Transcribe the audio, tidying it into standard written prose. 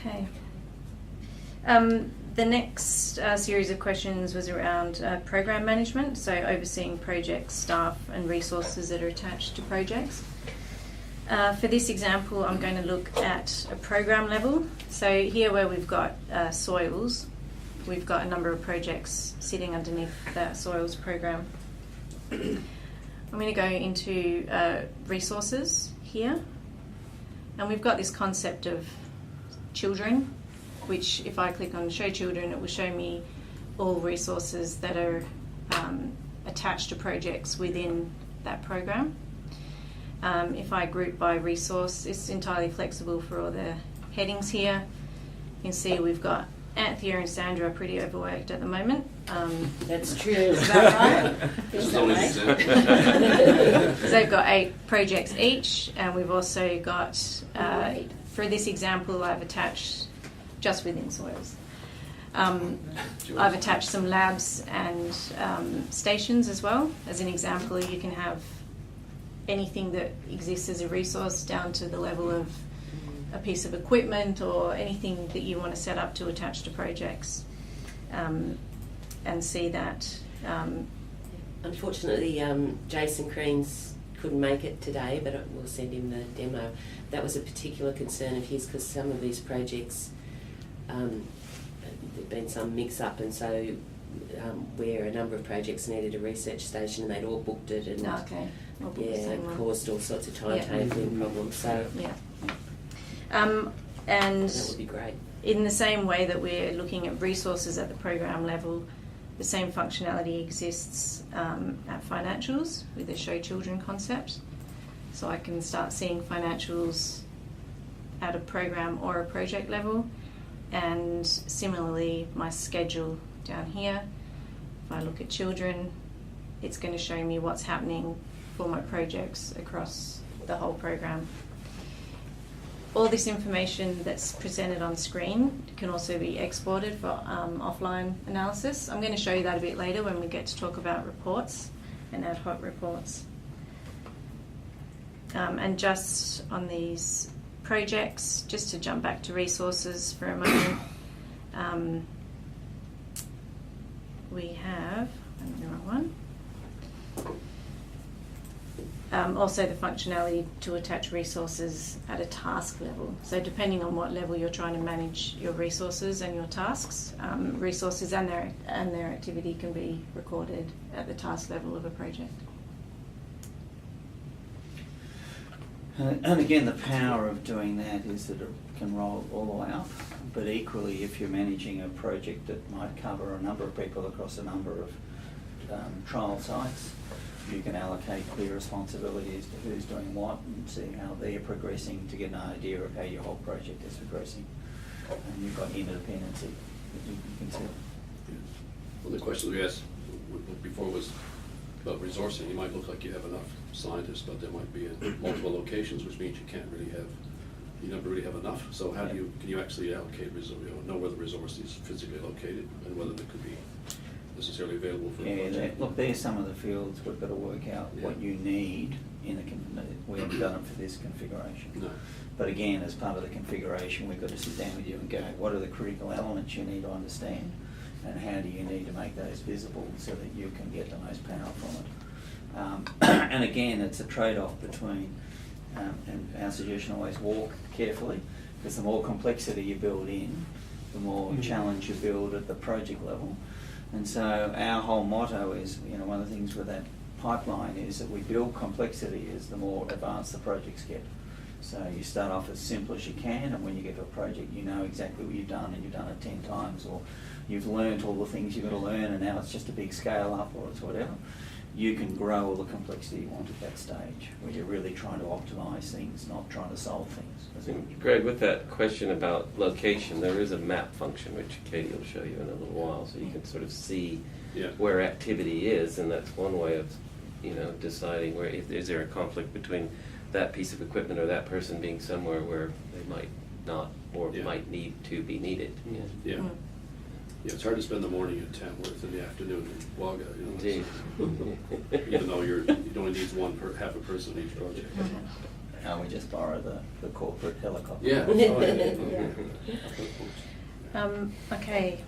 Okay. The next series of questions was around program management, so overseeing projects, staff and resources that are attached to projects. For this example, I'm going to look at a program level. So here where we've got soils, we've got a number of projects sitting underneath that soils program. I'm going to go into resources here, and we've got this concept of children, which if I click on show children, it will show me all resources that are attached to projects within that program. If I group by resource, it's entirely flexible for all the headings here. You can see we've got Anthea and Sandra are pretty overworked at the moment. That's true. Is that right? Is that right? So they've got 8 projects each, and we've also got, for this example, I've attached, just within soils, I've attached some labs and stations as well. As an example, you can have anything that exists as a resource down to the level of a piece of equipment or anything that you want to set up to attach to projects, and see that. Unfortunately, Jason Creans couldn't make it today, but we'll send him the demo. That was a particular concern of his because some of these projects, there'd been some mix-up, and so where a number of projects needed a research station and they'd all booked it, and it caused all sorts of timetabling problems. So and that would be great. In the same way that we're looking at resources at the program level, the same functionality exists at financials with the show children concept. So I can start seeing financials at a program or a project level, and similarly my schedule down here. If I look at children, it's going to show me what's happening for my projects across the whole program. All this information that's presented on screen can also be exported for offline analysis. I'm going to show you that a bit later when we get to talk about reports and ad hoc reports. And just on these projects, just to jump back to resources for a moment, we have, the wrong one. Also the functionality to attach resources at a task level. So depending on what level you're trying to manage your resources and your tasks, resources and their activity can be recorded at the task level of a project. And again, the power of doing that is that it can roll all the way up. But equally, if you're managing a project that might cover a number of people across a number of trial sites, you can allocate clear responsibilities to who's doing what and see how they're progressing to get an idea of how your whole project is progressing. And you've got interdependency that you can consider. Well, the question we asked before was about resourcing. You might look like you have enough scientists, but there might be in multiple locations, which means you never really have enough. So how can you actually allocate know where the resource is physically located and whether it could be necessarily available for a project? Look, there's some of the fields we've got to work out what you need in we haven't done it for this configuration. No. But again, as part of the configuration, we've got to sit down with you and go, what are the critical elements you need to understand, and how do you need to make those visible so that you can get the most power from it. And again, it's a trade-off between, and our suggestion always walk carefully, because the more complexity you build in, the more challenge you build at the project level. And so our whole motto is, one of the things with that pipeline is that we build complexity as the more advanced the projects get. So you start off as simple as you can, and when you get to a project, you know exactly what you've done, and you've done it 10 times, or you've learned all the things you've got to learn, and now it's just a big scale up, or it's whatever. You can grow all the complexity you want at that stage, where you're really trying to optimise things, not trying to solve things. Greg, with that question about location, there is a map function, which Katie will show you in a little while, so you can sort of see where activity is, and that's one way of, deciding where, is there a conflict between that piece of equipment or that person being somewhere where they might not or might need to be needed. Yeah. Yeah, it's hard to spend the morning at Tamworth and the afternoon in Wagga. Indeed. Even though you only need half a person in each project. we just borrow the corporate helicopter. Yeah. Okay.